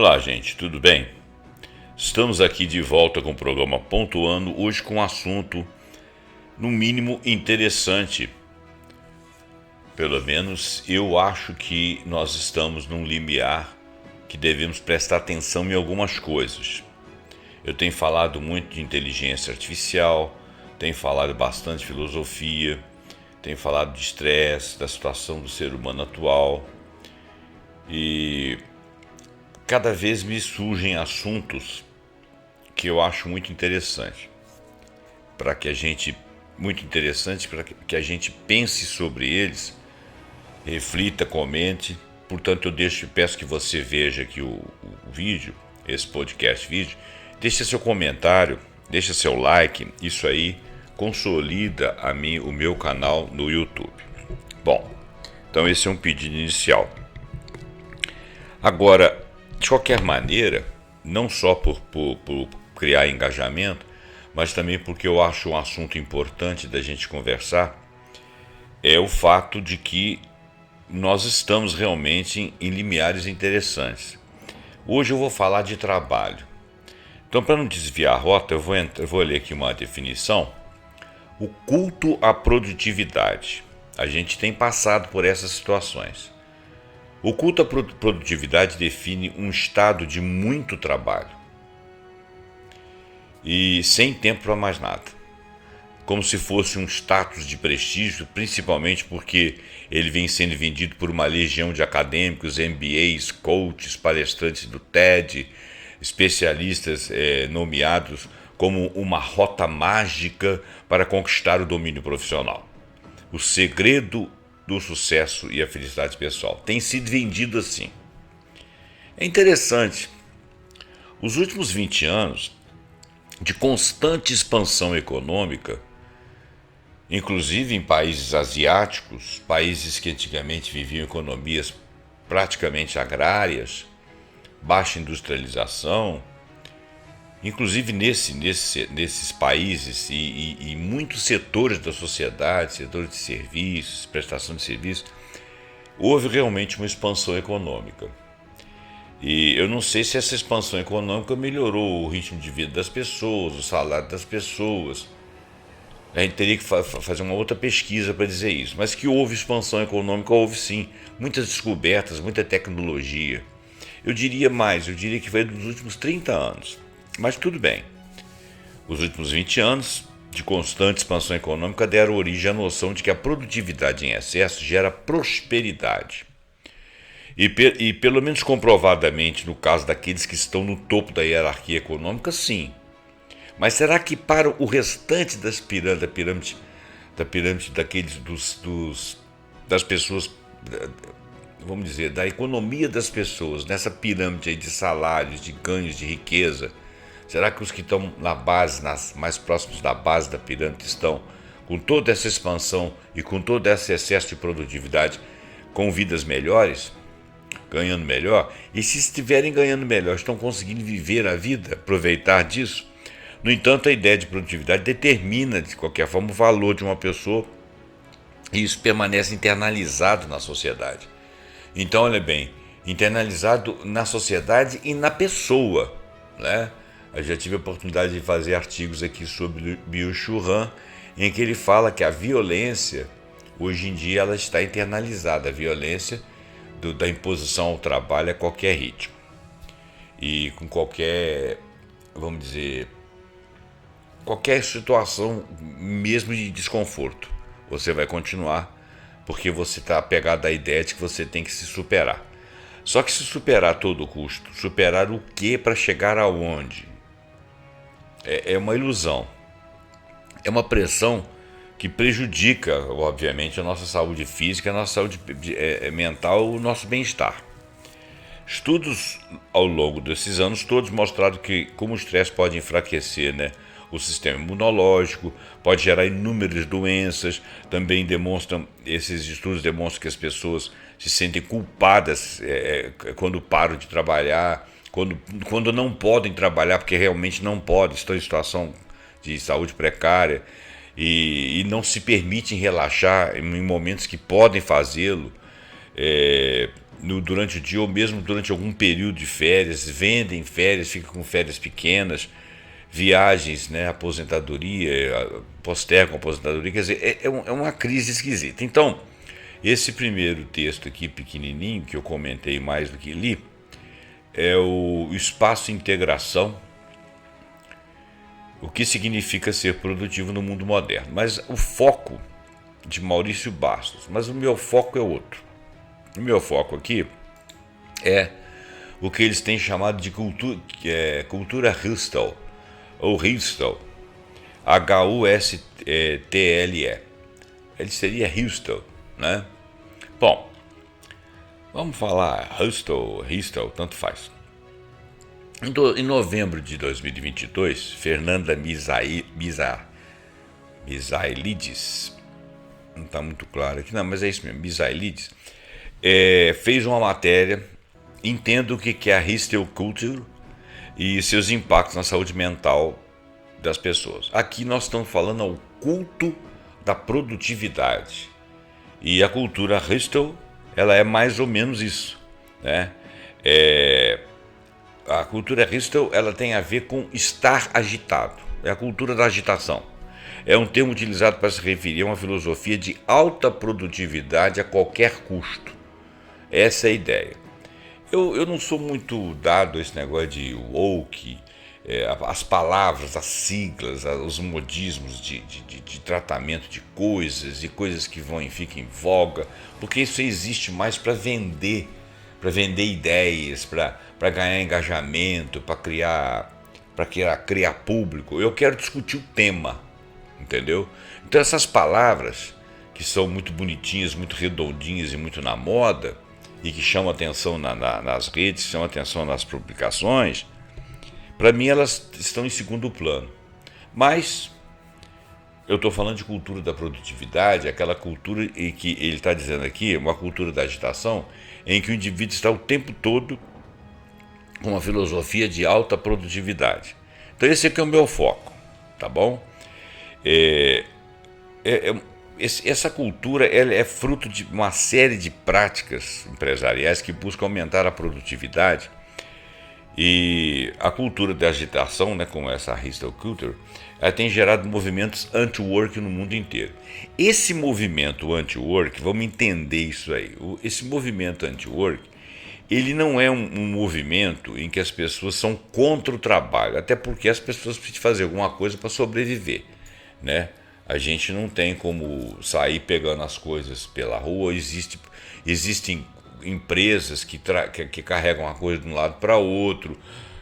Olá, gente, tudo bem? Estamos aqui de volta com o programa Pontuando, hoje com um assunto, no mínimo, interessante. Pelo menos eu acho que nós estamos num limiar que devemos prestar atenção em algumas coisas. Eu tenho falado muito de inteligência artificial, tenho falado bastante de filosofia, tenho falado de estresse, da situação do ser humano atual e cada vez me surgem assuntos que eu acho muito interessante para que a gente pense sobre eles, reflita, comente. Portanto, peço que você veja aqui o vídeo, esse podcast vídeo, deixe seu comentário, deixe seu like, isso aí consolida o meu canal no YouTube. Bom, então esse é um pedido inicial. Agora, de qualquer maneira, não só por criar engajamento, mas também porque eu acho um assunto importante da gente conversar, é o fato de que nós estamos realmente em limiares interessantes. Hoje eu vou falar de trabalho. Então, para não desviar a rota, eu vou ler aqui uma definição. O culto à produtividade. A gente tem passado por essas situações. O culto à produtividade define um estado de muito trabalho e sem tempo para mais nada, como se fosse um status de prestígio, principalmente porque ele vem sendo vendido por uma legião de acadêmicos, MBAs, coaches, palestrantes do TED, especialistas nomeados como uma rota mágica para conquistar o domínio profissional. O segredo do sucesso e a felicidade pessoal tem sido vendido assim. É interessante, os últimos 20 anos de constante expansão econômica, inclusive em países asiáticos, países que antigamente viviam economias praticamente agrárias, baixa industrialização, inclusive nesses países e muitos setores da sociedade, setores de serviços, prestação de serviços, houve realmente uma expansão econômica. E eu não sei se essa expansão econômica melhorou o ritmo de vida das pessoas, o salário das pessoas. A gente teria que fazer uma outra pesquisa para dizer isso. Mas que houve expansão econômica, houve sim. Muitas descobertas, muita tecnologia. Eu diria que foi dos últimos 30 anos. Mas tudo bem. Os últimos 20 anos de constante expansão econômica deram origem à noção de que a produtividade em excesso gera prosperidade. E pelo menos comprovadamente, no caso daqueles que estão no topo da hierarquia econômica, sim. Mas será que para o restante da pirâmide das pessoas, vamos dizer, da economia das pessoas, nessa pirâmide aí de salários, de ganhos, de riqueza, será que os que estão na base, mais próximos da base da pirâmide, estão com toda essa expansão e com todo esse excesso de produtividade, com vidas melhores, ganhando melhor? E se estiverem ganhando melhor, estão conseguindo viver a vida, aproveitar disso? No entanto, a ideia de produtividade determina, de qualquer forma, o valor de uma pessoa e isso permanece internalizado na sociedade. Então, olha bem, internalizado na sociedade e na pessoa, né? Eu já tive a oportunidade de fazer artigos aqui sobre Byung-Chul Han, em que ele fala que a violência, hoje em dia, ela está internalizada, a violência da imposição ao trabalho a qualquer ritmo e com qualquer, vamos dizer, qualquer situação mesmo de desconforto. Você vai continuar porque você está apegado à ideia de que você tem que se superar. Só que se superar a todo custo, superar o que para chegar aonde? É uma ilusão. É uma pressão que prejudica, obviamente, a nossa saúde física, a nossa saúde mental, o nosso bem-estar. Estudos ao longo desses anos todos mostraram que como o estresse pode enfraquecer, né, o sistema imunológico, pode gerar inúmeras doenças. Também esses estudos demonstram que as pessoas se sentem culpadas quando param de trabalhar, quando não podem trabalhar, porque realmente não podem, estão em situação de saúde precária e não se permitem relaxar em momentos que podem fazê-lo. durante o dia ou mesmo durante algum período de férias, vendem férias, ficam com férias pequenas, viagens, né, aposentadoria, postergam a aposentadoria, quer dizer, é uma crise esquisita. Então, esse primeiro texto aqui, pequenininho, que eu comentei mais do que li, é o Espaço Integração, o que significa ser produtivo no mundo moderno. Mas o foco de Maurício Bastos, mas o meu foco é outro. O meu foco aqui é o que eles têm chamado de cultura Hustle, ou Hustle, Hustle. Ele seria Hustle, né? Bom, vamos falar Hustle, tanto faz. Em novembro de 2022, Fernanda Misailides, não está muito claro aqui, não, mas é isso mesmo, Misailides, fez uma matéria, entenda o que é a Hustle Culture e seus impactos na saúde mental das pessoas. Aqui nós estamos falando ao culto da produtividade. E a cultura Hustle, ela é mais ou menos isso, né? A cultura Hustle, ela tem a ver com estar agitado. É a cultura da agitação. É um termo utilizado para se referir a uma filosofia de alta produtividade a qualquer custo. Essa é a ideia. Eu não sou muito dado a esse negócio de woke, as palavras, as siglas, os modismos de tratamento de coisas e coisas que ficam em voga, porque isso existe mais para vender ideias, para ganhar engajamento, para criar público. Eu quero discutir o tema, entendeu? Então essas palavras que são muito bonitinhas, muito redondinhas e muito na moda, e que chamam atenção nas redes, chamam atenção nas publicações, para mim elas estão em segundo plano. Mas eu estou falando de cultura da produtividade, aquela cultura em que ele está dizendo aqui, uma cultura da agitação, em que o indivíduo está o tempo todo com uma filosofia de alta produtividade. Então esse aqui é o meu foco, tá bom? Essa cultura ela é fruto de uma série de práticas empresariais que buscam aumentar a produtividade, e a cultura da agitação, né, como essa Hustle Culture, ela tem gerado movimentos anti-work no mundo inteiro. Esse movimento anti-work, vamos entender isso aí, esse movimento anti-work, ele não é um movimento em que as pessoas são contra o trabalho, até porque as pessoas precisam fazer alguma coisa para sobreviver, né? A gente não tem como sair pegando as coisas pela rua, existem empresas que carregam a coisa de um lado para outro,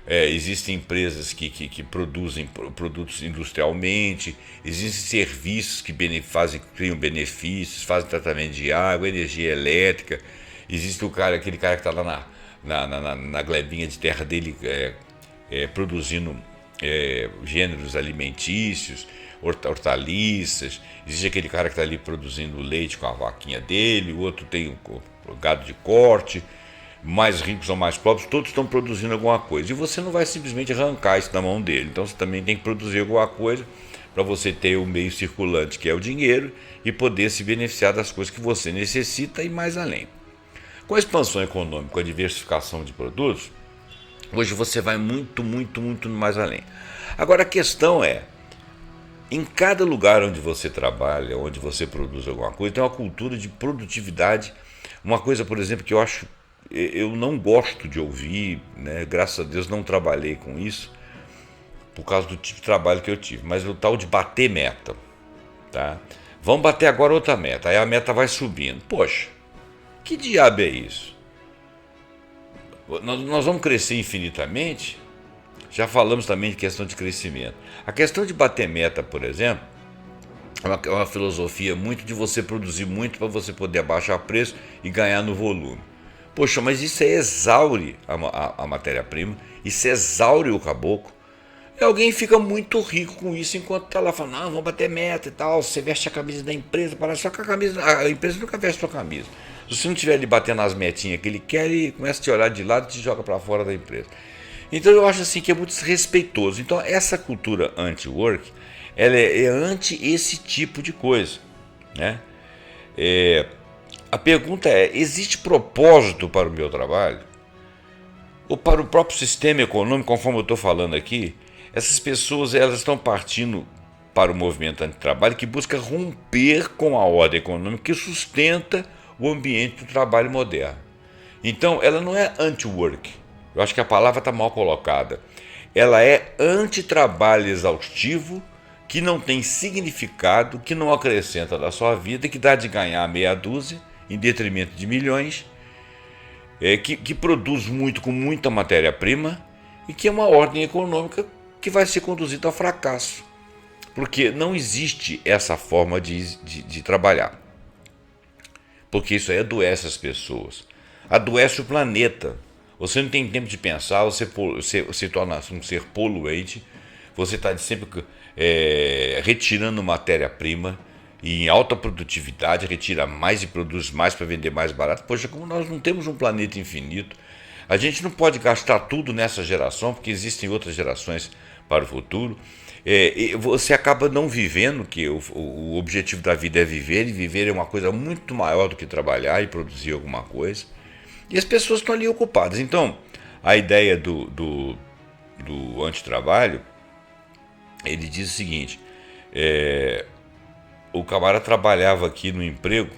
existem empresas que produzem produtos industrialmente, existem serviços que criam benefícios, fazem tratamento de água, energia elétrica, existe aquele cara que está lá na glebinha de terra dele produzindo gêneros alimentícios, hortaliças, existe aquele cara que está ali produzindo leite com a vaquinha dele, o outro tem o gado de corte, mais ricos ou mais pobres, todos estão produzindo alguma coisa, e você não vai simplesmente arrancar isso da mão dele, então você também tem que produzir alguma coisa para você ter o meio circulante, que é o dinheiro, e poder se beneficiar das coisas que você necessita e mais além. Com a expansão econômica, com a diversificação de produtos, hoje você vai muito, muito, muito mais além. Agora a questão é, em cada lugar onde você trabalha, onde você produz alguma coisa, tem uma cultura de produtividade. Uma coisa, por exemplo, que eu não gosto de ouvir, né? Graças a Deus não trabalhei com isso, por causa do tipo de trabalho que eu tive, mas o tal de bater meta, tá? Vamos bater agora outra meta, aí a meta vai subindo. Poxa, que diabo é isso? Nós vamos crescer infinitamente? Já falamos também de questão de crescimento. A questão de bater meta, por exemplo, é uma filosofia muito de você produzir muito para você poder abaixar o preço e ganhar no volume. Poxa, mas isso exaure a matéria-prima, isso exaure o caboclo. E alguém fica muito rico com isso enquanto está lá falando, não, vamos bater meta e tal, você veste a camisa da empresa, só que a empresa nunca veste a sua camisa. Se você não estiver ali batendo as metinhas que ele quer, ele começa a te olhar de lado e te joga para fora da empresa. Então eu acho assim que é muito desrespeitoso. Então essa cultura anti-work, ela é anti esse tipo de coisa, né? A pergunta é: existe propósito para o meu trabalho? Ou para o próprio sistema econômico, conforme eu estou falando aqui? Essas pessoas elas estão partindo para o movimento antitrabalho que busca romper com a ordem econômica que sustenta o ambiente do trabalho moderno. Então, ela não é anti-work. Eu acho que a palavra está mal colocada. Ela é anti-trabalho exaustivo, que não tem significado, que não acrescenta na sua vida, que dá de ganhar meia dúzia, em detrimento de milhões, que produz muito com muita matéria-prima e que é uma ordem econômica que vai ser conduzida ao fracasso. Porque não existe essa forma de trabalhar. Porque isso aí adoece as pessoas. Adoece o planeta. Você não tem tempo de pensar, você se torna um ser poluente, você está sempre retirando matéria-prima e em alta produtividade, retira mais e produz mais para vender mais barato. Poxa, como nós não temos um planeta infinito, a gente não pode gastar tudo nessa geração, porque existem outras gerações para o futuro. Você acaba não vivendo, que o objetivo da vida é viver, e viver é uma coisa muito maior do que trabalhar e produzir alguma coisa. E as pessoas estão ali ocupadas. Então, a ideia do antitrabalho, ele diz o seguinte: o camarada trabalhava aqui no emprego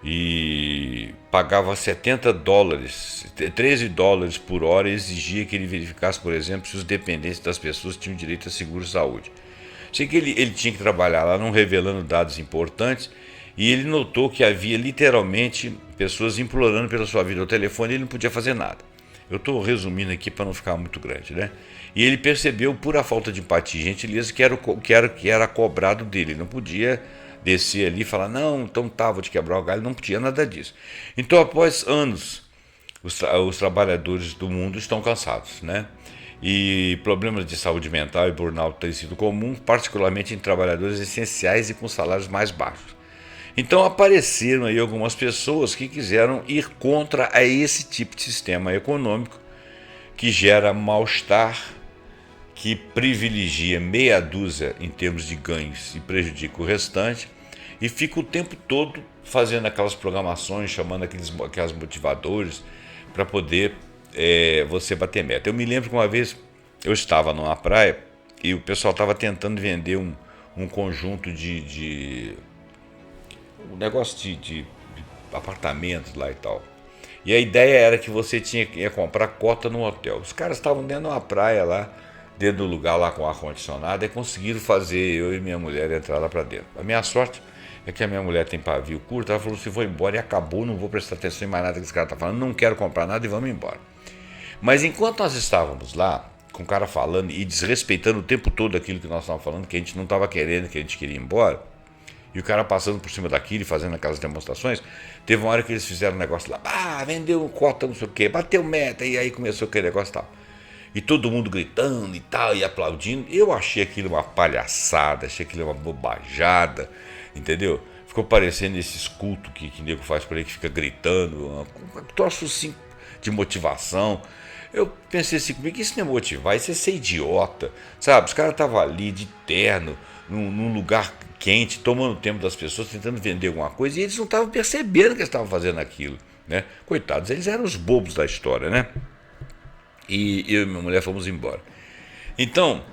e pagava $70, $13 por hora, e exigia que ele verificasse, por exemplo, se os dependentes das pessoas tinham direito a seguro-saúde. Sei que ele tinha que trabalhar lá, não revelando dados importantes, e ele notou que havia literalmente pessoas implorando pela sua vida ao telefone e ele não podia fazer nada. Eu estou resumindo aqui para não ficar muito grande, né? E ele percebeu, por a falta de empatia e gentileza, que era cobrado dele. Ele não podia descer ali e falar: não, então tá, vou te quebrar o galho. Não podia nada disso. Então, após anos, os trabalhadores do mundo estão cansados, né? E problemas de saúde mental e burnout têm sido comuns, particularmente em trabalhadores essenciais e com salários mais baixos. Então apareceram aí algumas pessoas que quiseram ir contra a esse tipo de sistema econômico que gera mal-estar, que privilegia meia dúzia em termos de ganhos e prejudica o restante, e fica o tempo todo fazendo aquelas programações, chamando aqueles motivadores para poder você bater meta. Eu me lembro que uma vez eu estava numa praia e o pessoal estava tentando vender um conjunto um negócio de apartamentos lá e tal. E a ideia era que você ia comprar cota no hotel. Os caras estavam dentro de uma praia lá, dentro do lugar lá com ar-condicionado, e conseguiram fazer eu e minha mulher entrar lá para dentro. A minha sorte é que a minha mulher tem pavio curto, ela falou: se vou embora e acabou, não vou prestar atenção em mais nada que esse cara está falando, não quero comprar nada e vamos embora. Mas enquanto nós estávamos lá, com o cara falando e desrespeitando o tempo todo aquilo que nós estávamos falando, que a gente não estava querendo, que a gente queria ir embora, e o cara passando por cima daquilo e fazendo aquelas demonstrações, teve uma hora que eles fizeram um negócio lá: vendeu cota, não sei o quê, bateu meta, e aí começou aquele negócio e tal. E todo mundo gritando e tal, e aplaudindo. Eu achei aquilo uma palhaçada, achei aquilo uma bobajada, entendeu? Ficou parecendo esses cultos que nego faz por aí, que fica gritando, um troço assim de motivação. Eu pensei assim comigo: isso não é motivar, isso é ser idiota, sabe? Os caras estavam ali de terno, num lugar quente, tomando o tempo das pessoas, tentando vender alguma coisa, e eles não estavam percebendo que eles estavam fazendo aquilo, né? Coitados, eles eram os bobos da história, né? E eu e minha mulher fomos embora. Então,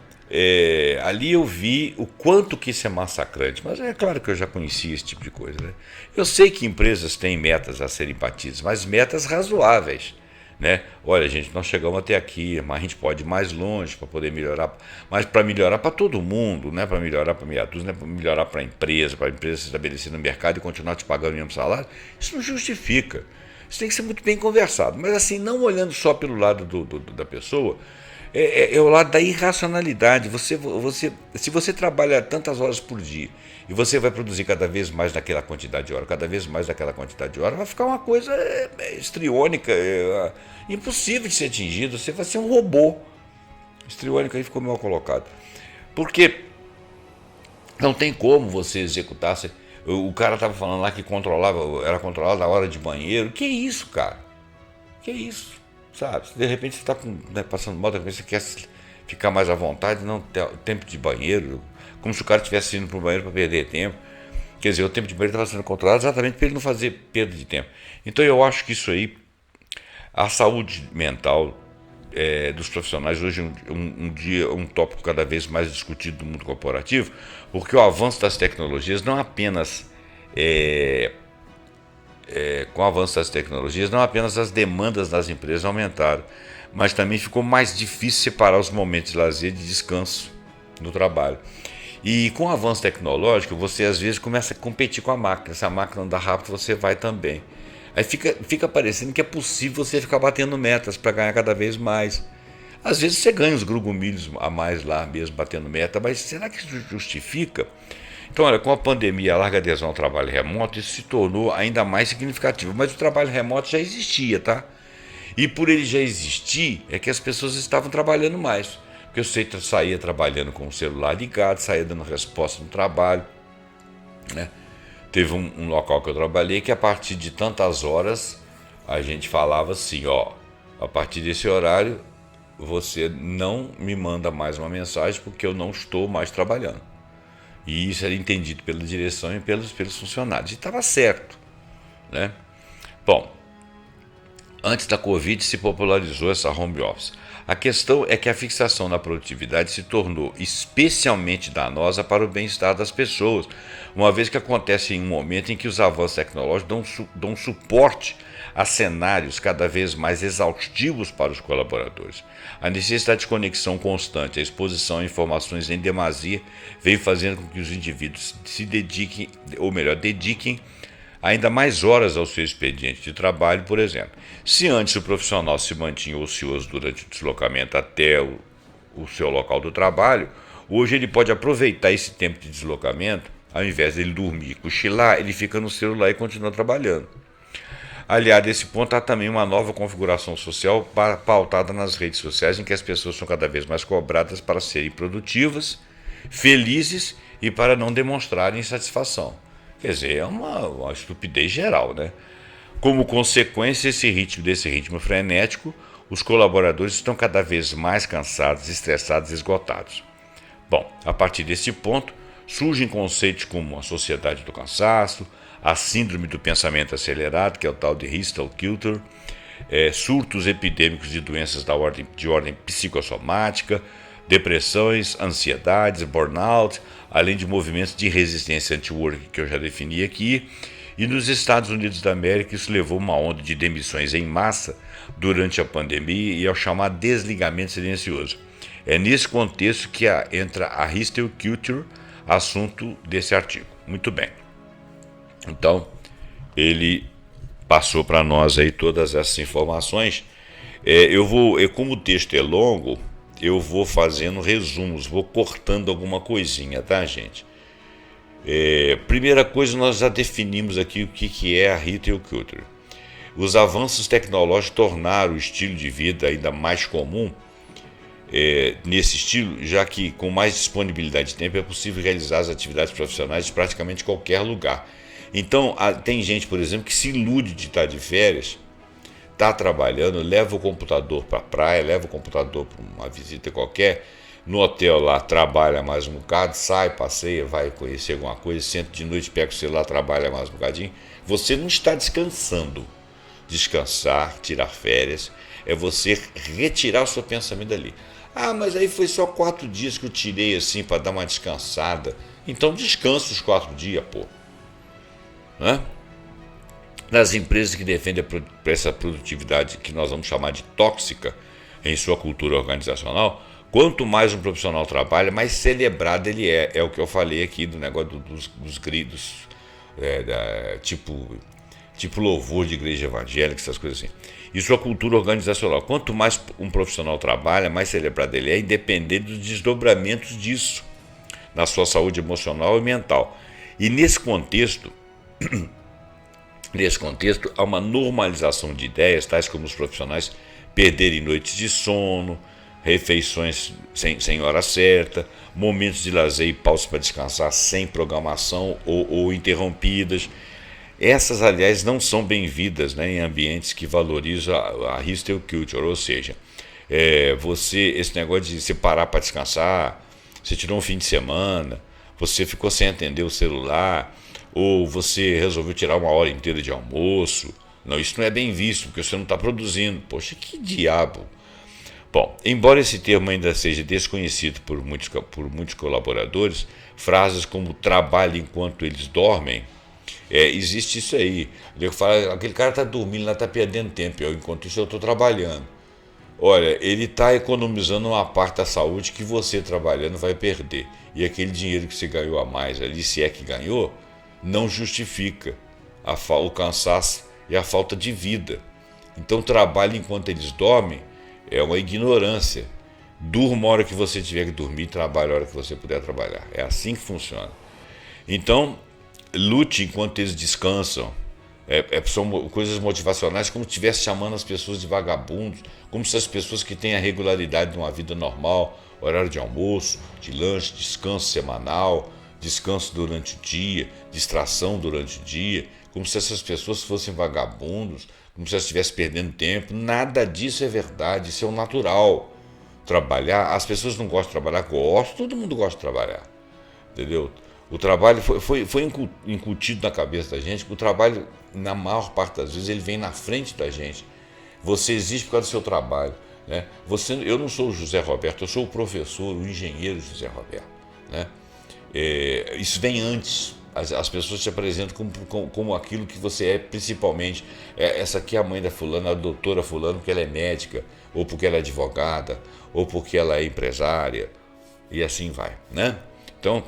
ali eu vi o quanto que isso é massacrante, mas é claro que eu já conhecia esse tipo de coisa, né? Eu sei que empresas têm metas a serem batidas, mas metas razoáveis, né? Olha, gente, nós chegamos até aqui, mas a gente pode ir mais longe para poder melhorar, mas para melhorar para todo mundo, né? Para melhorar para meia dúzia, né? Para melhorar para a empresa se estabelecer no mercado e continuar te pagando o mesmo salário, isso não justifica. Isso tem que ser muito bem conversado, mas assim, não olhando só pelo lado da pessoa, é o lado da irracionalidade. Se você trabalha tantas horas por dia e você vai produzir cada vez mais naquela quantidade de hora, cada vez mais naquela quantidade de hora, vai ficar uma coisa histriônica, impossível de ser atingido. Você vai ser um robô. Histriônica aí ficou mal colocado. Porque não tem como você executar. O cara estava falando lá que era controlado a hora de banheiro. Que isso, cara? Que isso? Sabe? De repente você está passando mal, você quer ficar mais à vontade, não ter tempo de banheiro, como se o cara estivesse indo para o banheiro para perder tempo. Quer dizer, o tempo de banho estava sendo controlado exatamente para ele não fazer perda de tempo. Então eu acho que isso aí, a saúde mental dos profissionais, hoje um dia um tópico cada vez mais discutido no mundo corporativo, porque o avanço das tecnologias não apenas com o avanço das tecnologias, não apenas as demandas das empresas aumentaram, mas também ficou mais difícil separar os momentos de lazer e de descanso no trabalho. E com o avanço tecnológico, você às vezes começa a competir com a máquina. Se a máquina andar rápido, você vai também. Aí fica parecendo que é possível você ficar batendo metas para ganhar cada vez mais. Às vezes você ganha uns grugumilhos a mais lá mesmo, batendo meta, mas será que isso justifica? Então, olha, com a pandemia, a larga adesão ao trabalho remoto, isso se tornou ainda mais significativo. Mas o trabalho remoto já existia, tá? E por ele já existir, é que as pessoas estavam trabalhando mais. Porque eu saía trabalhando com o celular ligado, saía dando resposta no trabalho, né? Teve um local que eu trabalhei que a partir de tantas horas a gente falava assim, ó, a partir desse horário você não me manda mais uma mensagem porque eu não estou mais trabalhando. E isso era entendido pela direção e pelos funcionários. E estava certo, né? Bom, antes da Covid se popularizou essa home office. A questão é que a fixação na produtividade se tornou especialmente danosa para o bem-estar das pessoas, uma vez que acontece em um momento em que os avanços tecnológicos dão suporte a cenários cada vez mais exaustivos para os colaboradores. A necessidade de conexão constante, a exposição a informações em demasia, vem fazendo com que os indivíduos se dediquem, ou melhor, dediquem ainda mais horas ao seu expediente de trabalho, por exemplo. Se antes o profissional se mantinha ocioso durante o deslocamento até o seu local do trabalho, hoje ele pode aproveitar esse tempo de deslocamento, ao invés dele dormir, cochilar, ele fica no celular e continua trabalhando. Aliado a esse ponto, há também uma nova configuração social pautada nas redes sociais, em que as pessoas são cada vez mais cobradas para serem produtivas, felizes e para não demonstrarem insatisfação. Quer dizer, é uma estupidez geral, né? Como consequência desse ritmo frenético, os colaboradores estão cada vez mais cansados, estressados e esgotados. Bom, a partir desse ponto, surgem conceitos como a sociedade do cansaço, a síndrome do pensamento acelerado, que é o tal de hustle culture, surtos epidêmicos de doenças de ordem psicossomática, depressões, ansiedades, burnout, além de movimentos de resistência anti-work que eu já defini aqui. E nos Estados Unidos da América isso levou uma onda de demissões em massa durante a pandemia e ao chamado desligamento silencioso. É nesse contexto que entra a hustle culture, assunto desse artigo. Muito bem. Então, ele passou para nós aí todas essas informações. Como o texto é longo, eu vou fazendo resumos, vou cortando alguma coisinha, tá, gente? Primeira coisa, nós já definimos aqui o que é a hustle culture. Os avanços tecnológicos tornaram o estilo de vida ainda mais comum nesse estilo, já que com mais disponibilidade de tempo é possível realizar as atividades profissionais de praticamente qualquer lugar. Então, tem gente, por exemplo, que se ilude de estar de férias, está trabalhando, leva o computador para a praia, leva o computador para uma visita qualquer, no hotel lá trabalha mais um bocado, sai, passeia, vai conhecer alguma coisa, senta de noite, pega o celular, trabalha mais um bocadinho. Você não está descansando. Descansar, tirar férias, é você retirar o seu pensamento dali. Ah, mas aí foi só 4 dias que eu tirei assim para dar uma descansada. Então descansa os 4 dias, pô. Né? Nas empresas que defendem essa produtividade que nós vamos chamar de tóxica em sua cultura organizacional, quanto mais um profissional trabalha, mais celebrado ele é. É o que eu falei aqui do negócio dos gritos, tipo louvor de igreja evangélica, essas coisas assim. E sua cultura organizacional. Quanto mais um profissional trabalha, mais celebrado ele é, independente dos desdobramentos disso na sua saúde emocional e mental. E nesse contexto, há uma normalização de ideias, tais como os profissionais perderem noites de sono, refeições sem hora certa, momentos de lazer e pausas para descansar sem programação ou interrompidas. Essas, aliás, não são bem-vindas, né, em ambientes que valorizam a hustle culture, ou seja, esse negócio de se parar para descansar, você tirou um fim de semana, você ficou sem atender o celular, ou você resolveu tirar uma hora inteira de almoço. Não, isso não é bem visto, porque você não está produzindo. Poxa, que diabo! Bom, embora esse termo ainda seja desconhecido por muitos colaboradores, frases como trabalhe enquanto eles dormem, existe isso aí. Eu falo, aquele cara está dormindo lá, está perdendo tempo, enquanto isso eu estou trabalhando. Olha, ele está economizando uma parte da saúde que você trabalhando vai perder. E aquele dinheiro que você ganhou a mais ali, se é que ganhou, não justifica o cansaço e a falta de vida. Então trabalhe enquanto eles dormem é uma ignorância. Durma a hora que você tiver que dormir, trabalhe a hora que você puder trabalhar. É assim que funciona. Então, lute enquanto eles descansam. São coisas motivacionais, como se estivesse chamando as pessoas de vagabundos, como se as pessoas que têm a regularidade de uma vida normal, horário de almoço, de lanche, descanso semanal, descanso durante o dia, distração durante o dia, como se essas pessoas fossem vagabundos, como se elas estivessem perdendo tempo. Nada disso é verdade, isso é o natural. Trabalhar, as pessoas não gostam de trabalhar, todo mundo gosta de trabalhar, entendeu? O trabalho foi incutido na cabeça da gente, que o trabalho, na maior parte das vezes, ele vem na frente da gente. Você existe por causa do seu trabalho, né? Eu não sou o José Roberto, eu sou o professor, o engenheiro José Roberto, né? Isso vem antes. As pessoas te apresentam como aquilo que você é, principalmente. Essa aqui é a mãe da fulana, a doutora fulana, porque ela é médica, ou porque ela é advogada, ou porque ela é empresária, e assim vai, né? Então,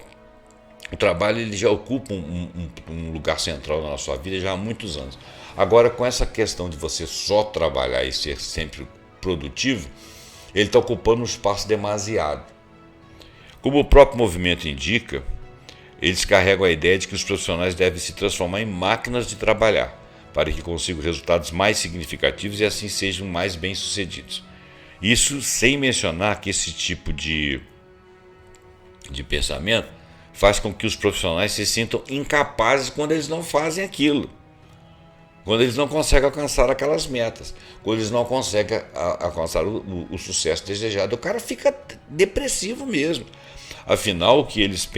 o trabalho ele já ocupa um lugar central na nossa vida já há muitos anos. Agora, com essa questão de você só trabalhar e ser sempre produtivo, ele está ocupando um espaço demasiado. Como o próprio movimento indica, eles carregam a ideia de que os profissionais devem se transformar em máquinas de trabalhar, para que consigam resultados mais significativos e assim sejam mais bem-sucedidos. Isso sem mencionar que esse tipo de pensamento faz com que os profissionais se sintam incapazes quando eles não fazem aquilo, quando eles não conseguem alcançar aquelas metas, quando eles não conseguem alcançar o sucesso desejado. O cara fica depressivo mesmo. Afinal, o que eles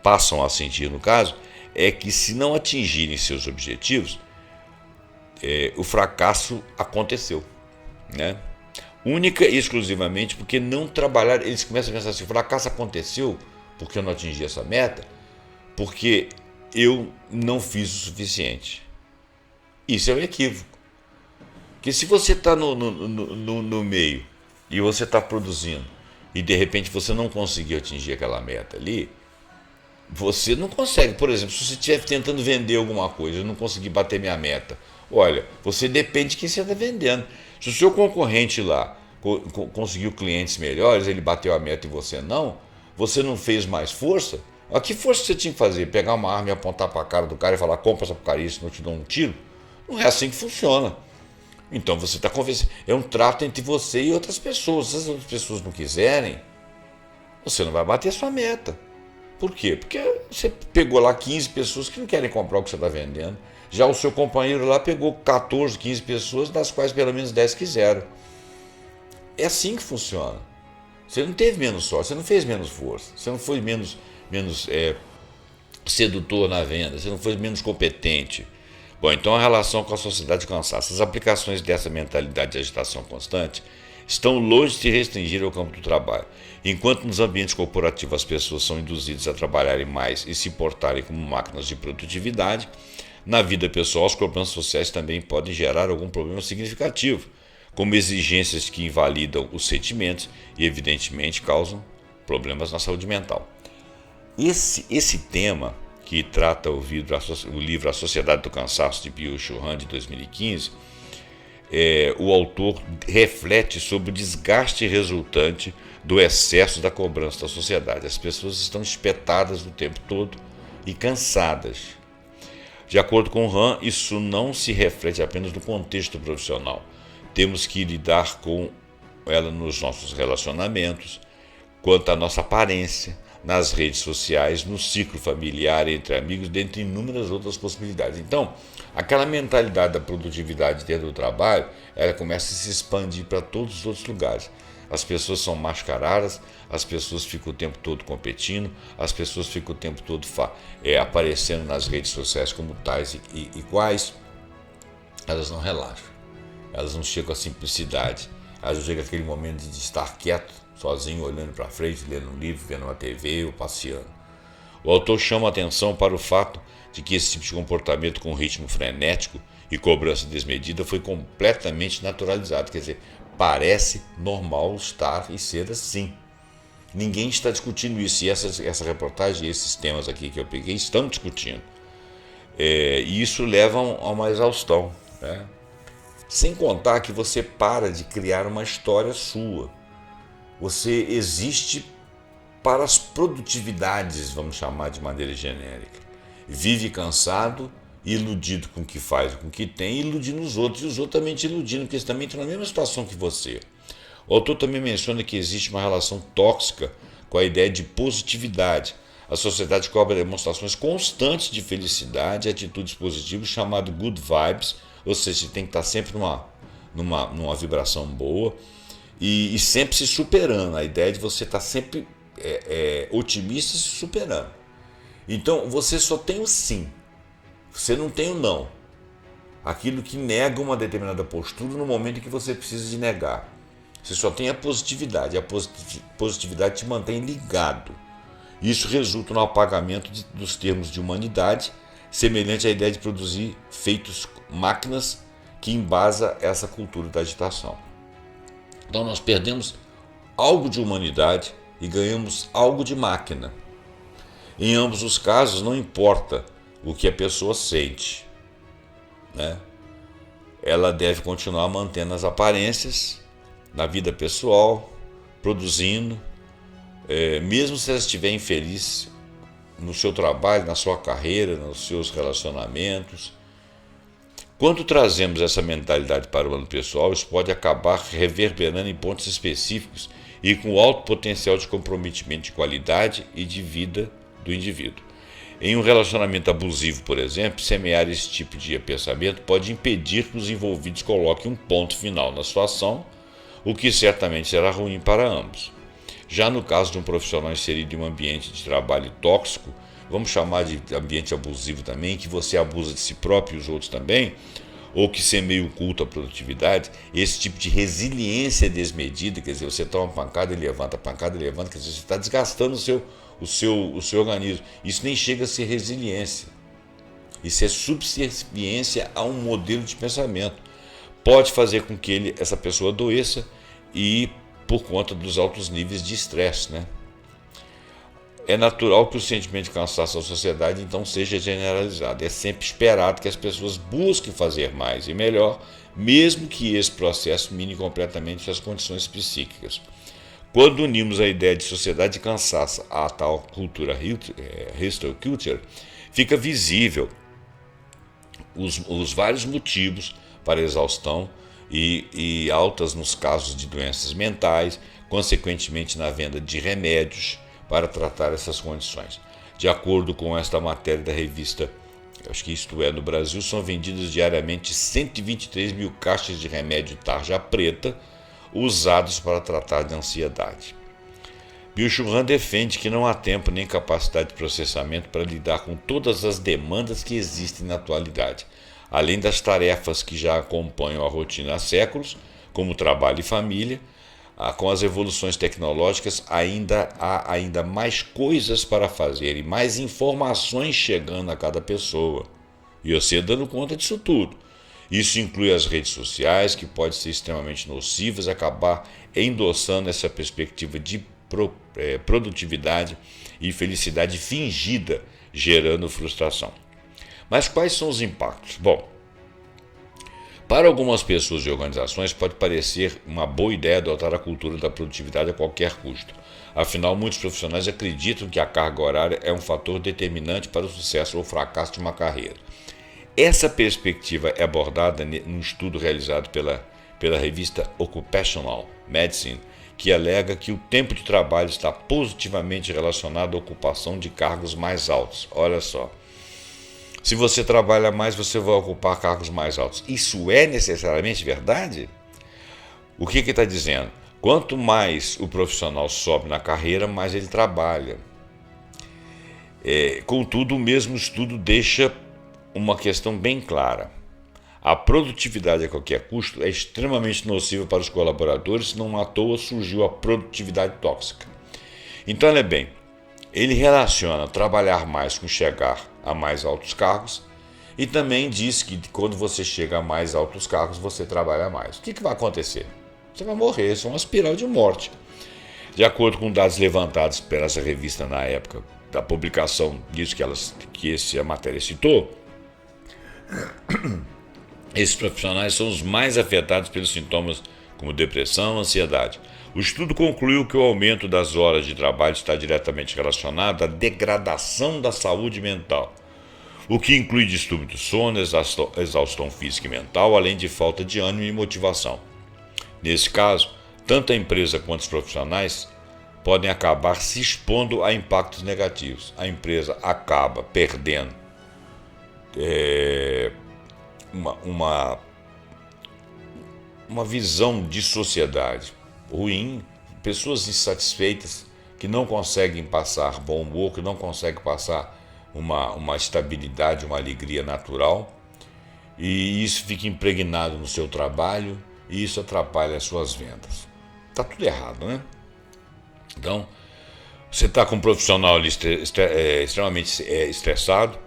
passam a sentir no caso, é que se não atingirem seus objetivos, o fracasso aconteceu, né? Única e exclusivamente porque não trabalharam. Eles começam a pensar assim: o fracasso aconteceu porque eu não atingi essa meta, porque eu não fiz o suficiente. Isso é um equívoco. Porque se você está no meio e você está produzindo e de repente você não conseguiu atingir aquela meta ali, você não consegue. Por exemplo, se você estiver tentando vender alguma coisa e não conseguir bater minha meta, olha, você depende de quem você está vendendo. Se o seu concorrente lá conseguiu clientes melhores, ele bateu a meta e você não fez mais força. A que força você tinha que fazer? Pegar uma arma e apontar para a cara do cara e falar: compra essa porcaria, senão eu te dou um tiro? Não é assim que funciona. Então você está conversando. É um trato entre você e outras pessoas. Se as outras pessoas não quiserem, você não vai bater a sua meta. Por quê? Porque você pegou lá 15 pessoas que não querem comprar o que você está vendendo. Já o seu companheiro lá pegou 14, 15 pessoas, das quais pelo menos 10 quiseram. É assim que funciona. Você não teve menos sorte, você não fez menos força, você não foi menos sedutor na venda, você não foi menos competente. Bom, então a relação com a sociedade de cansaço. As aplicações dessa mentalidade de agitação constante estão longe de se restringir ao campo do trabalho. Enquanto nos ambientes corporativos as pessoas são induzidas a trabalharem mais e se portarem como máquinas de produtividade, na vida pessoal os problemas sociais também podem gerar algum problema significativo, como exigências que invalidam os sentimentos e, evidentemente, causam problemas na saúde mental. Esse tema, que trata o livro A Sociedade do Cansaço, de Byung-Chul Han, de 2015, o autor reflete sobre o desgaste resultante do excesso da cobrança da sociedade. As pessoas estão espetadas o tempo todo e cansadas. De acordo com Han, isso não se reflete apenas no contexto profissional. Temos que lidar com ela nos nossos relacionamentos, quanto à nossa aparência, nas redes sociais, no ciclo familiar, entre amigos, dentre inúmeras outras possibilidades. Então, aquela mentalidade da produtividade dentro do trabalho, ela começa a se expandir para todos os outros lugares. as pessoas são mascaradas, as pessoas ficam o tempo todo competindo, as pessoas ficam o tempo todo aparecendo nas redes sociais como tais e quais. Elas não relaxam, elas não chegam à simplicidade, elas chegam àquele momento de estar quieto, sozinho, olhando para frente, lendo um livro, vendo uma TV ou passeando. O autor chama a atenção para o fato de que esse tipo de comportamento com ritmo frenético e cobrança desmedida foi completamente naturalizado, quer dizer, parece normal estar e ser assim. Ninguém está discutindo isso, e essa reportagem, esses temas aqui que eu peguei, estão discutindo. E isso leva a uma exaustão, né? Sem contar que você para de criar uma história sua. Você existe para as produtividades, vamos chamar de maneira genérica. Vive cansado, iludido com o que faz, com o que tem, iludindo os outros, e os outros também te iludindo, porque eles também estão na mesma situação que você. O autor também menciona que existe uma relação tóxica com a ideia de positividade. A sociedade cobra demonstrações constantes de felicidade e atitudes positivas, chamado good vibes, ou seja, você tem que estar sempre numa vibração boa e sempre se superando. A ideia de você estar sempre otimista e se superando. Então você só tem o sim, você não tem o não. Aquilo que nega uma determinada postura no momento em que você precisa de negar. Você só tem a positividade te mantém ligado. Isso resulta no apagamento dos termos de humanidade, semelhante à ideia de produzir feitos máquinas que embasa essa cultura da agitação. Então nós perdemos algo de humanidade e ganhamos algo de máquina. Em ambos os casos, não importa o que a pessoa sente, né? Ela deve continuar mantendo as aparências na vida pessoal, produzindo, mesmo se ela estiver infeliz no seu trabalho, na sua carreira, nos seus relacionamentos. Quando trazemos essa mentalidade para o plano pessoal, isso pode acabar reverberando em pontos específicos e com alto potencial de comprometimento de qualidade e de vida do indivíduo. Em um relacionamento abusivo, por exemplo, semear esse tipo de pensamento pode impedir que os envolvidos coloquem um ponto final na situação, o que certamente será ruim para ambos. Já no caso de um profissional inserido em um ambiente de trabalho tóxico, vamos chamar de ambiente abusivo também, que você abusa de si próprio e os outros também, ou que semeia o culto à produtividade, esse tipo de resiliência desmedida, quer dizer, você toma uma pancada e levanta, quer dizer, você está desgastando o seu organismo. Isso nem chega a ser resiliência, isso é subserviência a um modelo de pensamento. Pode fazer com que essa pessoa adoeça e por conta dos altos níveis de estresse, né? É natural que o sentimento de cansaço da sociedade então seja generalizado. É sempre esperado que as pessoas busquem fazer mais e melhor, mesmo que esse processo mine completamente suas condições psíquicas. Quando unimos a ideia de sociedade de cansaço à tal cultura hustle culture, fica visível os vários motivos para a exaustão e altas nos casos de doenças mentais, consequentemente na venda de remédios para tratar essas condições. De acordo com esta matéria da revista, acho que Isto É, no Brasil, são vendidas diariamente 123 mil caixas de remédio tarja preta usados para tratar de ansiedade. Byung-Chul Han defende que não há tempo nem capacidade de processamento para lidar com todas as demandas que existem na atualidade, além das tarefas que já acompanham a rotina há séculos, como trabalho e família. Com as evoluções tecnológicas há ainda mais coisas para fazer e mais informações chegando a cada pessoa. E você dando conta disso tudo. Isso inclui as redes sociais, que podem ser extremamente nocivas, acabar endossando essa perspectiva de produtividade e felicidade fingida, gerando frustração. Mas quais são os impactos? Bom, para algumas pessoas e organizações pode parecer uma boa ideia adotar a cultura da produtividade a qualquer custo. Afinal, muitos profissionais acreditam que a carga horária é um fator determinante para o sucesso ou fracasso de uma carreira. Essa perspectiva é abordada num estudo realizado pela revista Occupational Medicine, que alega que o tempo de trabalho está positivamente relacionado à ocupação de cargos mais altos. Olha só. Se você trabalha mais, você vai ocupar cargos mais altos. Isso é necessariamente verdade? O que está dizendo? Quanto mais o profissional sobe na carreira, mais ele trabalha. Contudo, o mesmo estudo deixa uma questão bem clara. A produtividade a qualquer custo é extremamente nociva para os colaboradores, não à toa surgiu a produtividade tóxica. Então, olha bem, ele relaciona trabalhar mais com chegar a mais altos cargos e também diz que quando você chega a mais altos cargos, você trabalha mais. O que vai acontecer? Você vai morrer, isso é uma espiral de morte. De acordo com dados levantados por essa revista na época da publicação disso que essa matéria citou, esses profissionais são os mais afetados pelos sintomas como depressão, ansiedade. O estudo concluiu que o aumento das horas de trabalho está diretamente relacionado à degradação da saúde mental, o que inclui distúrbio do sono, exaustão física e mental, além de falta de ânimo e motivação. Nesse caso, tanto a empresa quanto os profissionais podem acabar se expondo a impactos negativos. A empresa acaba perdendo uma visão de sociedade ruim, pessoas insatisfeitas que não conseguem passar bom humor, que não conseguem passar uma estabilidade, uma alegria natural, e isso fica impregnado no seu trabalho e isso atrapalha as suas vendas. Está tudo errado, né? Então, você está com um profissional extremamente estressado,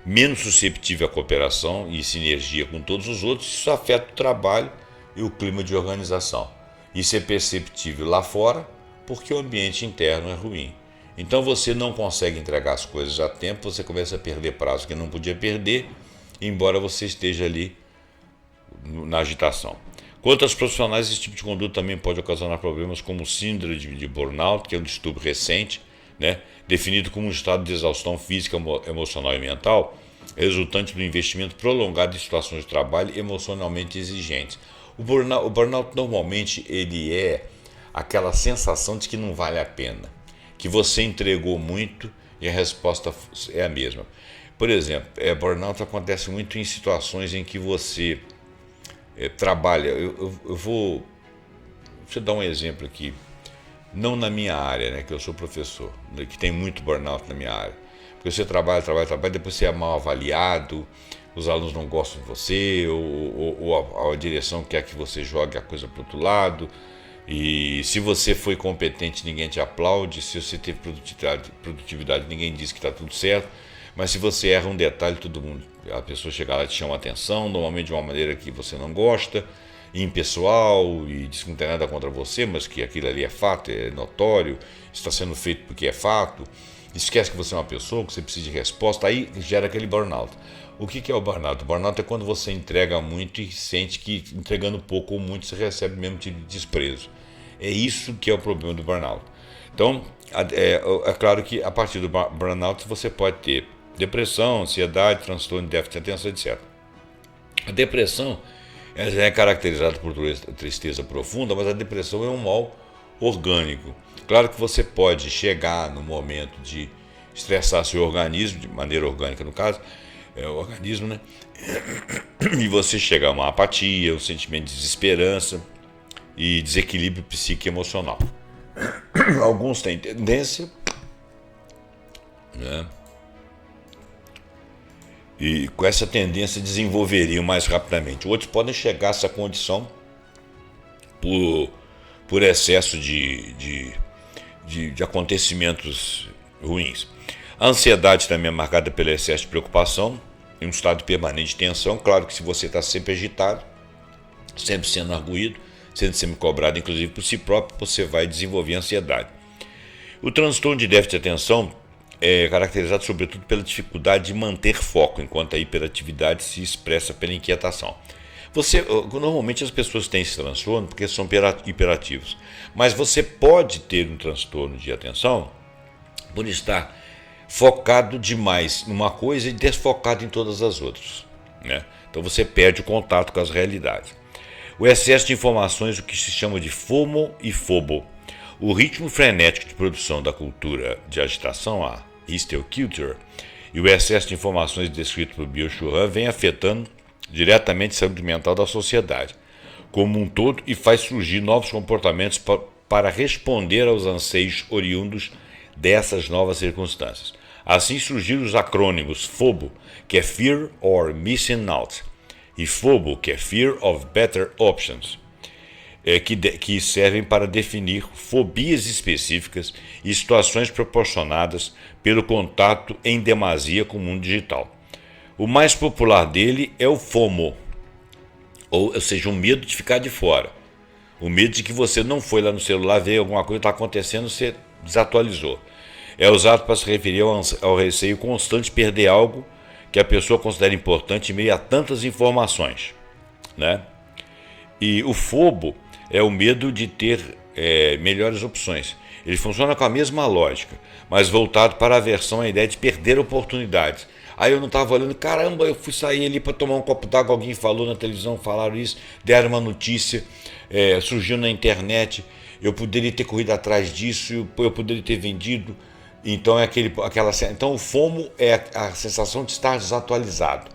menos susceptível à cooperação e sinergia com todos os outros, isso afeta o trabalho e o clima de organização. Isso é perceptível lá fora porque o ambiente interno é ruim. Então você não consegue entregar as coisas a tempo, você começa a perder prazo que não podia perder, embora você esteja ali na agitação. Quanto aos profissionais, esse tipo de conduta também pode ocasionar problemas como síndrome de burnout, que é um distúrbio recente, definido como um estado de exaustão física, emocional e mental, resultante do investimento prolongado em situações de trabalho emocionalmente exigentes. O burnout normalmente ele é aquela sensação de que não vale a pena, que você entregou muito e a resposta é a mesma. Por exemplo, burnout acontece muito em situações em que você trabalha. Eu vou te dar um exemplo aqui, não na minha área, que eu sou professor, que tem muito burnout na minha área. Porque você trabalha, depois você é mal avaliado, os alunos não gostam de você, ou a direção quer que você jogue a coisa para o outro lado, e se você foi competente, ninguém te aplaude, se você teve produtividade ninguém diz que está tudo certo, mas se você erra um detalhe, a pessoa chega lá e te chama a atenção, normalmente de uma maneira que você não gosta, impessoal, e diz que não tem nada contra você, mas que aquilo ali é fato, é notório, está sendo feito porque é fato, esquece que você é uma pessoa, que você precisa de resposta, aí gera aquele burnout. O que é o burnout? O burnout é quando você entrega muito e sente que entregando pouco ou muito você recebe o mesmo tipo de desprezo. É isso que é o problema do burnout. Então, é claro que a partir do burnout você pode ter depressão, ansiedade, transtorno de déficit de atenção, etc. A depressão ela é caracterizada por tristeza profunda, mas a depressão é um mal orgânico. Claro que você pode chegar no momento de estressar seu organismo, de maneira orgânica no caso, o organismo, e você chega a uma apatia, um sentimento de desesperança e desequilíbrio psíquico e emocional. Alguns têm tendência, e com essa tendência desenvolveriam mais rapidamente. Outros podem chegar a essa condição por excesso de acontecimentos ruins. A ansiedade também é marcada pelo excesso de preocupação e um estado permanente de tensão. Claro que se você está sempre agitado, sempre sendo arguído, sendo sempre cobrado, inclusive por si próprio, você vai desenvolver ansiedade. O transtorno de déficit de atenção é caracterizado sobretudo pela dificuldade de manter foco, enquanto a hiperatividade se expressa pela inquietação. Normalmente as pessoas têm esse transtorno porque são hiperativos, mas você pode ter um transtorno de atenção por estar focado demais numa coisa e desfocado em todas as outras. Então você perde o contato com as realidades. O excesso de informações, o que se chama de FOMO e FOBO. O ritmo frenético de produção da cultura de agitação, a hysterical culture, e o excesso de informações descrito por Byung-Chul Han vem afetando diretamente a saúde mental da sociedade como um todo e faz surgir novos comportamentos para responder aos anseios oriundos dessas novas circunstâncias. Assim surgiram os acrônimos FOBO, que é Fear or Missing Out, e FOBO, que é Fear of Better Options, que servem para definir fobias específicas e situações proporcionadas pelo contato em demasia com o mundo digital. O mais popular dele é o FOMO, ou seja, o medo de ficar de fora. O medo de que você não foi lá no celular ver alguma coisa que está acontecendo, você desatualizou. É usado para se referir ao receio constante de perder algo que a pessoa considera importante em meio a tantas informações, né? E o FOBO é o medo de ter melhores opções. Ele funciona com a mesma lógica, mas voltado para a aversão à ideia de perder oportunidades. Aí eu não estava olhando, caramba, eu fui sair ali para tomar um copo d'água, alguém falou na televisão, falaram isso, deram uma notícia, surgiu na internet, eu poderia ter corrido atrás disso, eu poderia ter vendido. Então então o FOMO é a sensação de estar desatualizado.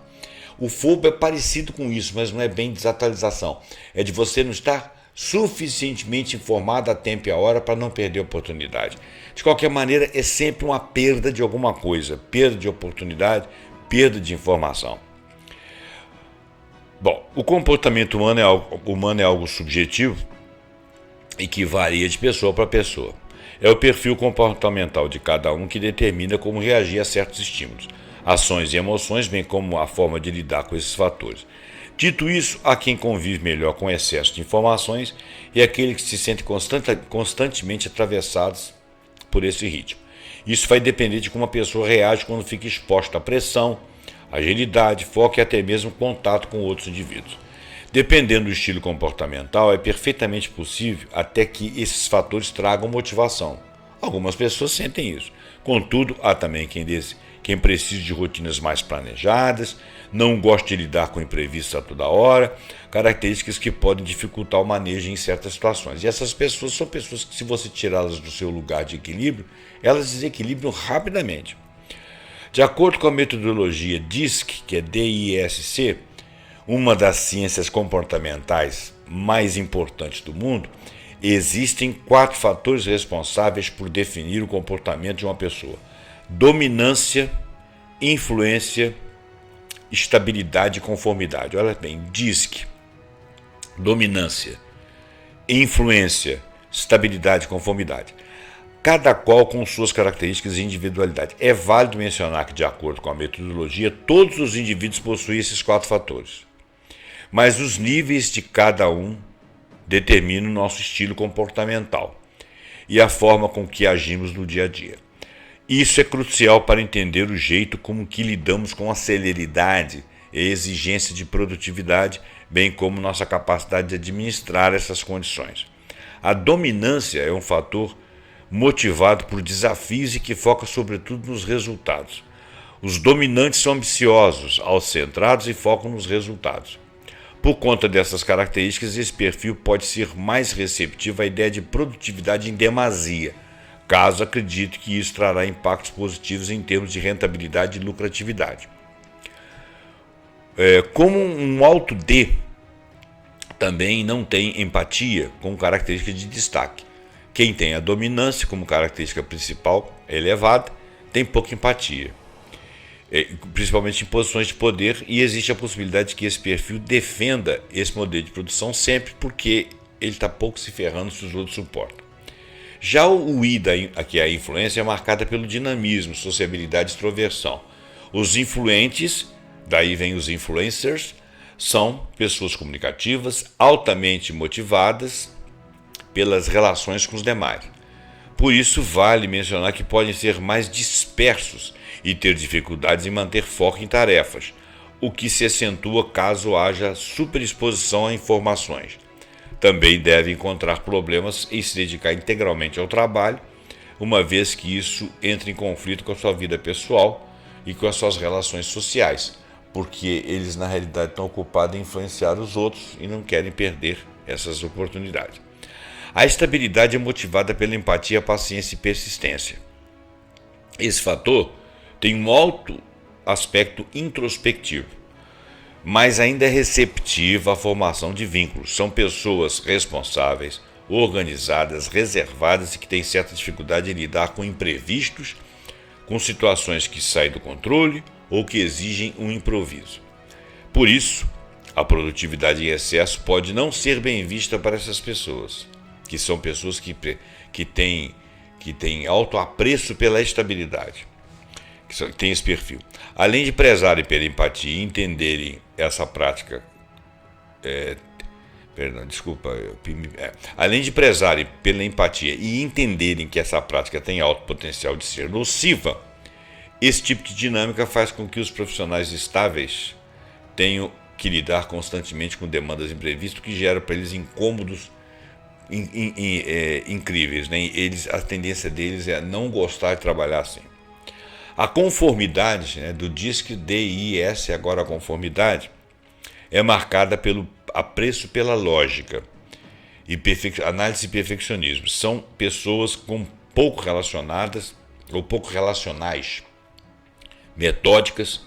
O FOBO é parecido com isso, mas não é bem desatualização. É de você não estar suficientemente informado a tempo e a hora para não perder a oportunidade. De qualquer maneira, é sempre uma perda de alguma coisa, perda de oportunidade, perda de informação. Bom, o comportamento humano é algo subjetivo e que varia de pessoa para pessoa. É o perfil comportamental de cada um que determina como reagir a certos estímulos, ações e emoções, bem como a forma de lidar com esses fatores. Dito isso, há quem convive melhor com excesso de informações e aquele que se sente constantemente atravessados por esse ritmo. Isso vai depender de como a pessoa reage quando fica exposta à pressão, agilidade, foco e até mesmo contato com outros indivíduos. Dependendo do estilo comportamental, é perfeitamente possível até que esses fatores tragam motivação. Algumas pessoas sentem isso. Contudo, há também quem precisa de rotinas mais planejadas, não gosta de lidar com imprevistos a toda hora, características que podem dificultar o manejo em certas situações. E essas pessoas são pessoas que, se você tirá-las do seu lugar de equilíbrio, elas desequilibram rapidamente. De acordo com a metodologia DISC, que é DISC, uma das ciências comportamentais mais importantes do mundo, existem 4 fatores responsáveis por definir o comportamento de uma pessoa: dominância, influência, estabilidade e conformidade. Olha bem, DISC, dominância, influência, estabilidade e conformidade. Cada qual com suas características e individualidade. É válido mencionar que, de acordo com a metodologia, todos os indivíduos possuem esses 4 fatores. Mas os níveis de cada um determinam o nosso estilo comportamental e a forma com que agimos no dia a dia. Isso é crucial para entender o jeito como que lidamos com a celeridade e a exigência de produtividade, bem como nossa capacidade de administrar essas condições. A dominância é um fator motivado por desafios e que foca sobretudo nos resultados. Os dominantes são ambiciosos, autocentrados e focam nos resultados. Por conta dessas características, esse perfil pode ser mais receptivo à ideia de produtividade em demasia, caso acredite que isso trará impactos positivos em termos de rentabilidade e lucratividade. Como um alto D também não tem empatia como característica de destaque. Quem tem a dominância como característica principal elevada tem pouca empatia, principalmente em posições de poder, e existe a possibilidade de que esse perfil defenda esse modelo de produção sempre, porque ele está pouco se ferrando se os outros suportam. Já o I, que é a influência, é marcada pelo dinamismo, sociabilidade e extroversão. Os influentes, daí vem os influencers, são pessoas comunicativas, altamente motivadas pelas relações com os demais. Por isso, vale mencionar que podem ser mais dispersos e ter dificuldades em manter foco em tarefas, o que se acentua caso haja superexposição a informações. Também deve encontrar problemas em se dedicar integralmente ao trabalho, uma vez que isso entra em conflito com a sua vida pessoal e com as suas relações sociais, porque eles na realidade estão ocupados em influenciar os outros e não querem perder essas oportunidades. A estabilidade é motivada pela empatia, paciência e persistência. Esse fator tem um alto aspecto introspectivo, mas ainda é receptivo à formação de vínculos. São pessoas responsáveis, organizadas, reservadas e que têm certa dificuldade em lidar com imprevistos, com situações que saem do controle ou que exigem um improviso. Por isso, a produtividade em excesso pode não ser bem vista para essas pessoas, que são pessoas que têm alto apreço pela estabilidade, que têm esse perfil. Além de prezarem pela empatia e entenderem essa prática, além de prezarem pela empatia e entenderem que essa prática tem alto potencial de ser nociva, esse tipo de dinâmica faz com que os profissionais estáveis tenham que lidar constantemente com demandas imprevistas que geram para eles incômodos incríveis, né? A tendência deles é não gostar de trabalhar assim. A conformidade, né, do DISC, DIS, agora a conformidade, é marcada pelo apreço pela lógica e análise e perfeccionismo. São pessoas pouco relacionadas ou pouco relacionais, metódicas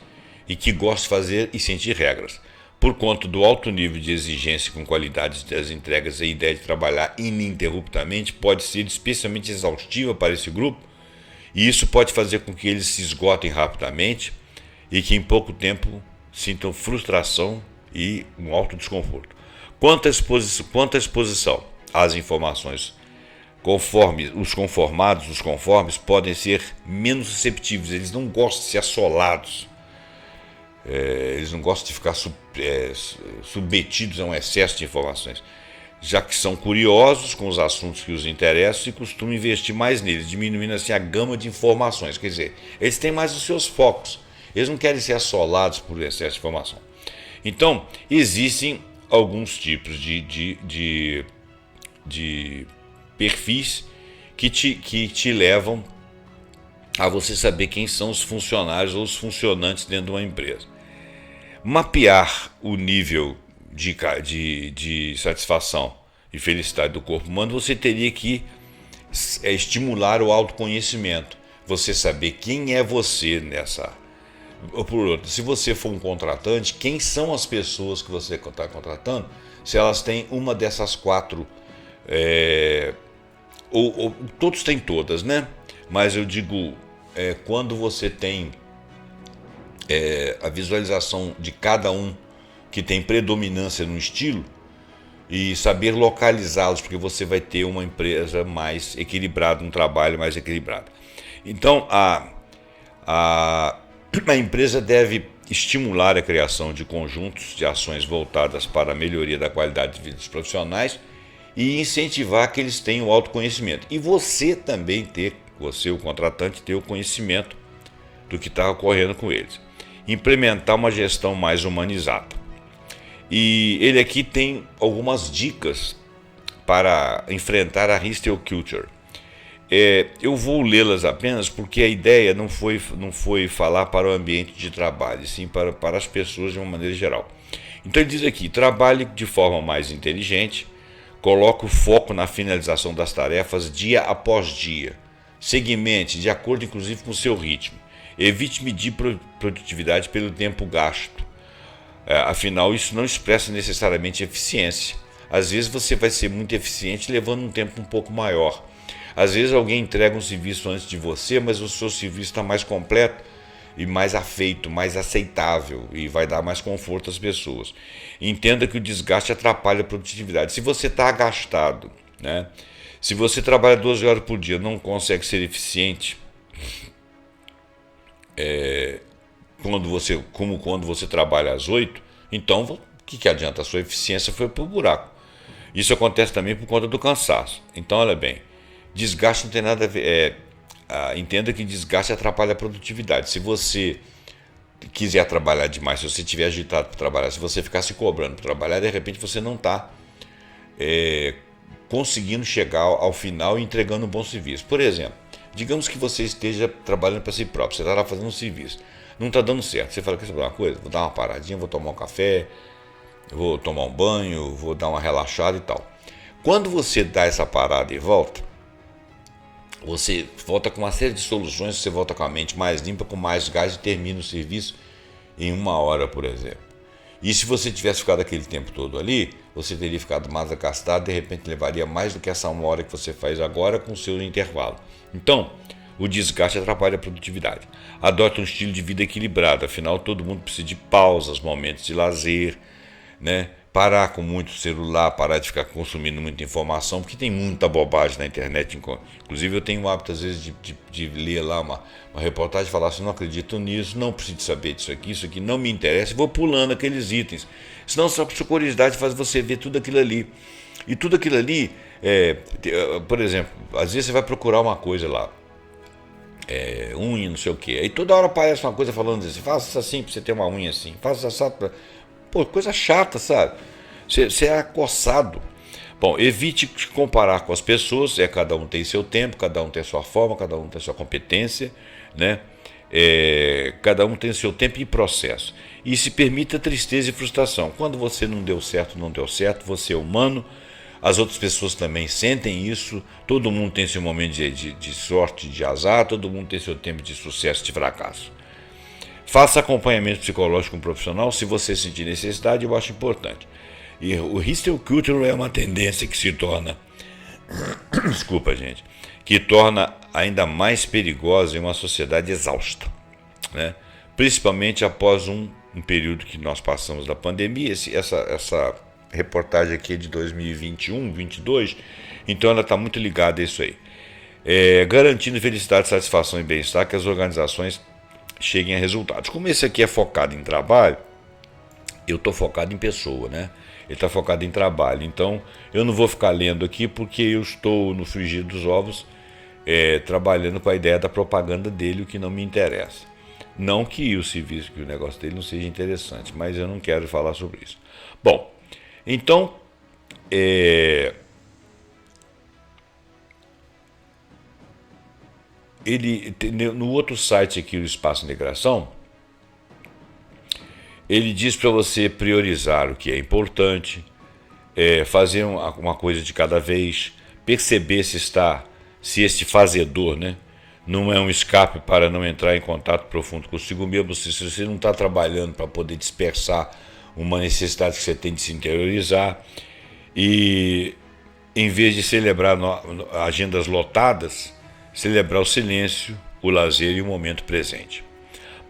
e que gostam de fazer e sentir regras. Por conta do alto nível de exigência com qualidades das entregas, a ideia de trabalhar ininterruptamente pode ser especialmente exaustiva para esse grupo, e isso pode fazer com que eles se esgotem rapidamente e que em pouco tempo sintam frustração e um alto desconforto. Quanto à exposição às informações, conforme os conformes podem ser menos receptivos, eles não gostam de ser assolados. Eles não gostam de ficar submetidos a um excesso de informações, já que são curiosos com os assuntos que os interessam e costumam investir mais neles, diminuindo assim a gama de informações. Quer dizer, eles têm mais os seus focos, eles não querem ser assolados por excesso de informação. Então, existem alguns tipos de perfis que te levam a você saber quem são os funcionários ou os funcionantes dentro de uma empresa. Mapear o nível de satisfação e felicidade do corpo humano, você teria que estimular o autoconhecimento. Você saber quem é você nessa. Ou por outro, se você for um contratante, quem são as pessoas que você está contratando, se elas têm uma dessas quatro, ou todos têm todas, né? Mas eu digo, quando você tem a visualização de cada um que tem predominância no estilo e saber localizá-los, porque você vai ter uma empresa mais equilibrada, um trabalho mais equilibrado. Então, a empresa deve estimular a criação de conjuntos de ações voltadas para a melhoria da qualidade de vida dos profissionais e incentivar que eles tenham o autoconhecimento. E você também você, o contratante, ter o conhecimento do que está ocorrendo com eles. Implementar uma gestão mais humanizada. E ele aqui tem algumas dicas para enfrentar a hostile culture. Eu vou lê-las apenas porque a ideia não foi falar para o ambiente de trabalho, sim para as pessoas de uma maneira geral. Então ele diz aqui, trabalhe de forma mais inteligente, coloque o foco na finalização das tarefas dia após dia, segmente de acordo inclusive com o seu ritmo, evite medir produtividade pelo tempo gasto, afinal isso não expressa necessariamente eficiência. Às vezes você vai ser muito eficiente levando um tempo um pouco maior. Às vezes alguém entrega um serviço antes de você, mas o seu serviço está mais completo e mais afeito, mais aceitável e vai dar mais conforto às pessoas. Entenda que o desgaste atrapalha a produtividade. Se você está agastado, né? Se você trabalha 12 horas por dia e não consegue ser eficiente, quando você trabalha às 8, então o que adianta? A sua eficiência foi para o buraco. Isso acontece também por conta do cansaço. Então, olha bem, desgaste não tem nada a ver. Entenda que desgaste atrapalha a produtividade. Se você quiser trabalhar demais, se você estiver agitado para trabalhar, se você ficar se cobrando para trabalhar, de repente você não está conseguindo chegar ao final e entregando um bom serviço. Por exemplo, digamos que você esteja trabalhando para si próprio, você está lá fazendo um serviço, não está dando certo. Você fala, quer saber uma coisa? Vou dar uma paradinha, vou tomar um café, vou tomar um banho, vou dar uma relaxada e tal. Quando você dá essa parada e volta, você volta com uma série de soluções, você volta com a mente mais limpa, com mais gás e termina o serviço em 1 hora, por exemplo. E se você tivesse ficado aquele tempo todo ali, você teria ficado mais acastado, de repente levaria mais do que essa 1 hora que você faz agora com o seu intervalo. Então, o desgaste atrapalha a produtividade. Adote um estilo de vida equilibrado, afinal todo mundo precisa de pausas, momentos de lazer, né? Parar com muito celular, parar de ficar consumindo muita informação, porque tem muita bobagem na internet. Inclusive eu tenho o hábito às vezes de ler lá uma reportagem e falar assim, não acredito nisso, não preciso saber disso aqui, isso aqui não me interessa, e vou pulando aqueles itens. Senão só sua curiosidade faz você ver tudo aquilo ali. E tudo aquilo ali, por exemplo, às vezes você vai procurar uma coisa lá, unha, não sei o que. Aí toda hora aparece uma coisa falando assim, faça assim pra você ter uma unha assim, faça assim pra... Pô, coisa chata, sabe? Você é acossado. Bom, evite se comparar com as pessoas, cada um tem seu tempo, cada um tem sua forma, cada um tem sua competência, né? Cada um tem seu tempo e processo. E se permita tristeza e frustração. Quando você não deu certo, não deu certo, você é humano, as outras pessoas também sentem isso, todo mundo tem seu momento de sorte, de azar, todo mundo tem seu tempo de sucesso, de fracasso. Faça acompanhamento psicológico com um profissional se você sentir necessidade, eu acho importante. E o hysterical culture é uma tendência que se torna, desculpa gente, que torna ainda mais perigosa em uma sociedade exausta, né? Principalmente após um período que nós passamos da pandemia. Essa reportagem aqui é de 2021, 22, então ela está muito ligada a isso aí. Garantindo felicidade, satisfação e bem-estar, que as organizações cheguem a resultados. Como esse aqui é focado em trabalho, eu estou focado em pessoa, né? Ele está focado em trabalho, então eu não vou ficar lendo aqui porque eu estou no frigir dos ovos trabalhando com a ideia da propaganda dele, o que não me interessa. Não que o serviço, que o negócio dele não seja interessante, mas eu não quero falar sobre isso. Bom, então ele no outro site aqui, o Espaço Integração, ele diz para você priorizar o que é importante, fazer uma coisa de cada vez, perceber se este fazedor, né, não é um escape para não entrar em contato profundo consigo mesmo, se você não está trabalhando para poder dispersar uma necessidade que você tem de se interiorizar, e em vez de celebrar agendas lotadas, celebrar o silêncio, o lazer e o momento presente.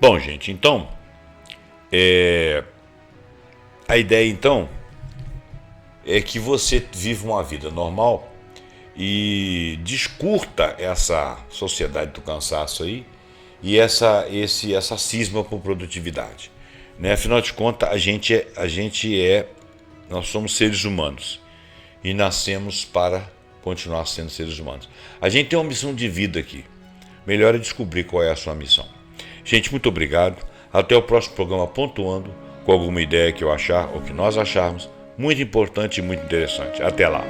Bom, gente, então, a ideia então é que você viva uma vida normal e descurta essa sociedade do cansaço aí e essa cisma por produtividade, né? Afinal de contas, nós somos seres humanos e nascemos para continuar sendo seres humanos. A gente tem uma missão de vida aqui. Melhor é descobrir qual é a sua missão. Gente, muito obrigado. Até o próximo programa, pontuando com alguma ideia que eu achar ou que nós acharmos muito importante e muito interessante. Até lá.